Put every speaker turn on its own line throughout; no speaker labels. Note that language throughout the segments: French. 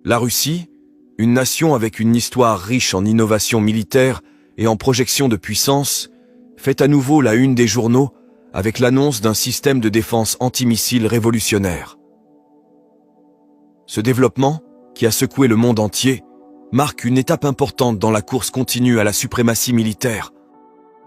La Russie, une nation avec une histoire riche en innovation militaire et en projection de puissance, fait à nouveau la une des journaux avec l'annonce d'un système de défense antimissile révolutionnaire. Ce développement, qui a secoué le monde entier, marque une étape importante dans la course continue à la suprématie militaire.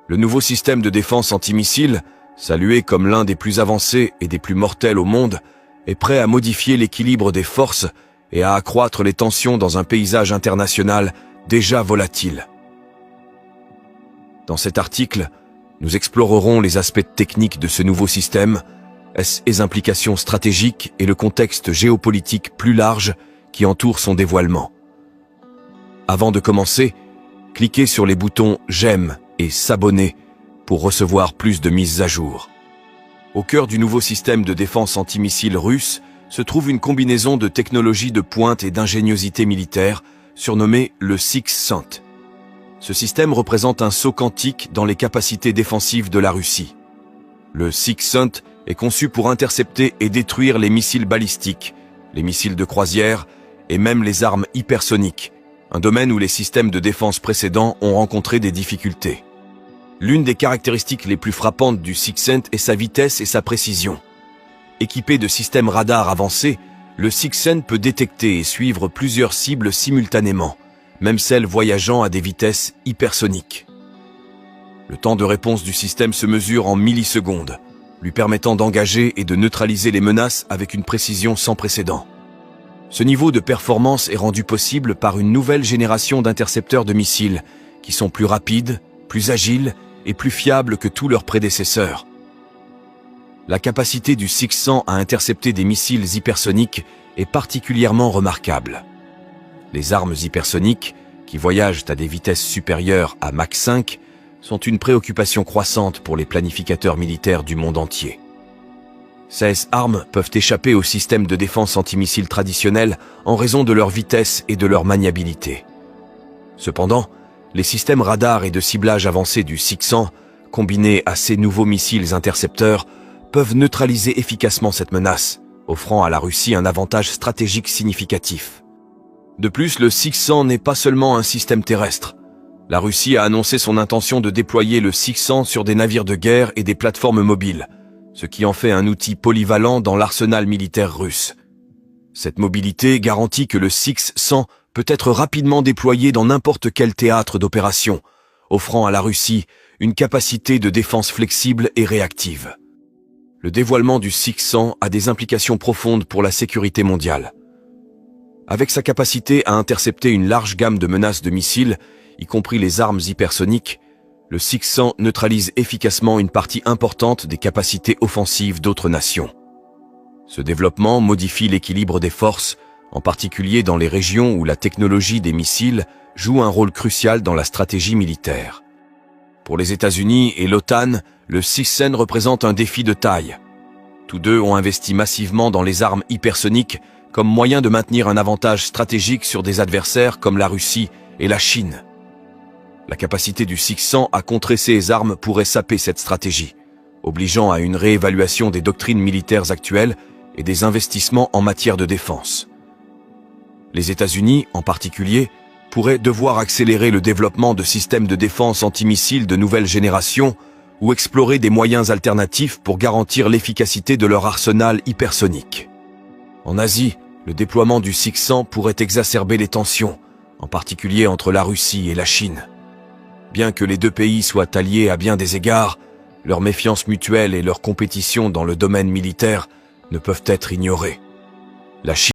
Le nouveau système de défense antimissile, salué comme l'un des plus avancés et des plus mortels au monde, est prêt à modifier l'équilibre des forces et à accroître les tensions dans un paysage international déjà volatile. Dans cet article, nous explorerons les aspects techniques de ce nouveau système, ses implications stratégiques et le contexte géopolitique plus large qui entoure son dévoilement. Avant de commencer, cliquez sur les boutons « J'aime » et « S'abonner » pour recevoir plus de mises à jour. Au cœur du nouveau système de défense antimissile russe se trouve une combinaison de technologies de pointe et d'ingéniosité militaire, surnommée le Six-Cent. Ce système représente un saut quantique dans les capacités défensives de la Russie. Le Six-Cent est conçu pour intercepter et détruire les missiles balistiques, les missiles de croisière et même les armes hypersoniques, un domaine où les systèmes de défense précédents ont rencontré des difficultés. L'une des caractéristiques les plus frappantes du Six-Cent est sa vitesse et sa précision. Équipé de systèmes radars avancés, le Six-Cent peut détecter et suivre plusieurs cibles simultanément, même celles voyageant à des vitesses hypersoniques. Le temps de réponse du système se mesure en millisecondes, lui permettant d'engager et de neutraliser les menaces avec une précision sans précédent. Ce niveau de performance est rendu possible par une nouvelle génération d'intercepteurs de missiles qui sont plus rapides, plus agiles et plus fiables que tous leurs prédécesseurs. La capacité du Six-Cent à intercepter des missiles hypersoniques est particulièrement remarquable. Les armes hypersoniques, qui voyagent à des vitesses supérieures à Mach 5, sont une préoccupation croissante pour les planificateurs militaires du monde entier. Ces armes peuvent échapper au système de défense antimissile traditionnel en raison de leur vitesse et de leur maniabilité. Cependant, les systèmes radars et de ciblage avancés du Six-Cent, combinés à ces nouveaux missiles intercepteurs, peuvent neutraliser efficacement cette menace, offrant à la Russie un avantage stratégique significatif. De plus, le Six-Cent n'est pas seulement un système terrestre. La Russie a annoncé son intention de déployer le Six-Cent sur des navires de guerre et des plateformes mobiles, ce qui en fait un outil polyvalent dans l'arsenal militaire russe. Cette mobilité garantit que le Six-Cent peut être rapidement déployé dans n'importe quel théâtre d'opération, offrant à la Russie une capacité de défense flexible et réactive. Le dévoilement du Six-Cent a des implications profondes pour la sécurité mondiale. Avec sa capacité à intercepter une large gamme de menaces de missiles, y compris les armes hypersoniques, le Six-Cent neutralise efficacement une partie importante des capacités offensives d'autres nations. Ce développement modifie l'équilibre des forces, en particulier dans les régions où la technologie des missiles joue un rôle crucial dans la stratégie militaire. Pour les États-Unis et l'OTAN, le Six-Cent représente un défi de taille. Tous deux ont investi massivement dans les armes hypersoniques comme moyen de maintenir un avantage stratégique sur des adversaires comme la Russie et la Chine. La capacité du Six-Cent à contrer ces armes pourrait saper cette stratégie, obligeant à une réévaluation des doctrines militaires actuelles et des investissements en matière de défense. Les États-Unis, en particulier, pourraient devoir accélérer le développement de systèmes de défense antimissiles de nouvelle génération ou explorer des moyens alternatifs pour garantir l'efficacité de leur arsenal hypersonique. En Asie, le déploiement du Six-Cent pourrait exacerber les tensions, en particulier entre la Russie et la Chine. Bien que les deux pays soient alliés à bien des égards, leur méfiance mutuelle et leur compétition dans le domaine militaire ne peuvent être ignorées. La Chine